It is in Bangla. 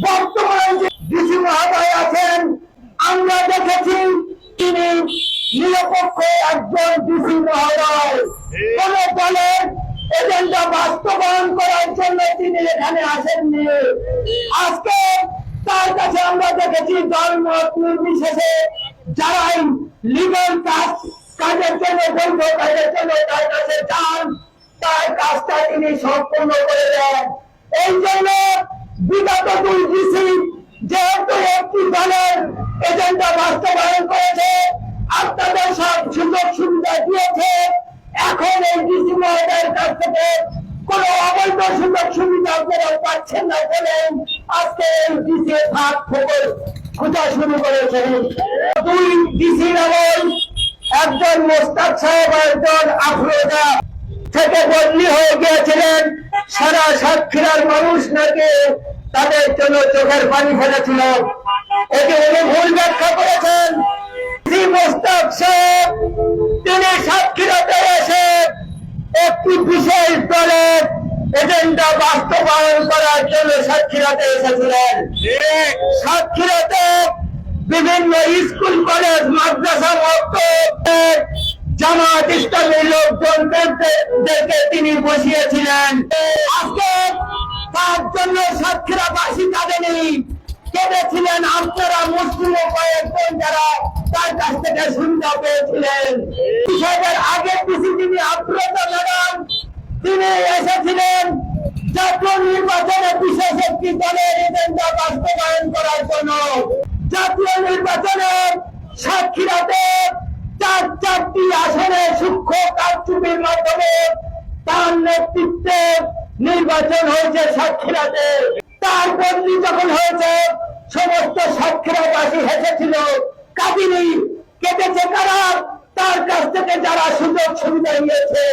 বর্তমান যে ডিসি মহোদয় আছেন, আমরা দেখেছি তিনি নিরপেক্ষ একজন ডিসি মহোদয়। কোন দলের এজেন্ডা বাস্তবায়ন করার জন্য তিনি এখানে আসেননি। আজকে তার কাছে আমরা দেখেছি দল মত নির্বিশেষে যারাই লিগাল কাজের জন্য বৈধ কাজের জন্য তার কাছে যান, তার কাজটা তিনি সম্পূর্ণ করে দেন। এই জন্য বিগত দুই ডিসি যেহেতু একটি দলের এজেন্ডা বাস্তবায়ন করেছে, আপনাদের সব সুযোগ সুবিধা দিয়েছে, এখন এই ডিসি মহোদয়ের কাছ থেকে কোন অবৈধ সুযোগ সুবিধা আপনারা পাচ্ছেন না বলেন আজকে এই ডিসি ভাগ খোঁজা শুরু করেছেন। দুই ডিসি আমল একজন মোস্তাক সাহেব, একজন আফরোজা থেকে বদলি হয়ে গিয়েছিলেন। সারা সাতক্ষীরার মানুষ নাকি তাদের জন্য চোখের পানি ফেলেছিল। এটি উনি ভুল ব্যাখ্যা করেছেন। মোস্তাক সাহেব তিনি সাতক্ষীরাতে এসে একটি বিশেষ দলের এজেন্ডা বাস্তবায়ন করার জন্য সাতক্ষীরাতে এসেছিলেন। সাতক্ষীরাতে বিভিন্ন স্কুল কলেজ মাদ্রাসা মক্তব জামাত ইসলামী লোকজনদেরকে তিনি বসিয়েছিলেন। আজকে তার জন্য সাতক্ষীরাবাসী কাঁদেনি, কেঁদেছিলেন আপনারা মুসলিম কয়েকজন যারা তার কাছ থেকে সুবিধা পেয়েছিলেন। বিষয়ের আগে তিনি আফরোজা ম্যাডাম তিনি এসেছিলেন জাতীয় নির্বাচনে বিশেষ একটি দলের এজেন্ডা বাস্তবায়ন করার জন্য। জাতীয় নির্বাচনে সাতক্ষীরাতে চারটি আসনে সূক্ষ্ম কারচুপির মাধ্যমে তার নেতৃত্বে নির্বাচন হয়েছে সাতক্ষীরাতে। তার বদলি যখন হয়েছে সমস্ত সাতক্ষীরাবাসী হেসেছিল, কাঁদিনি। কেঁদেছে কারা? তার কাছ থেকে যারা সুযোগ সুবিধা নিয়েছে।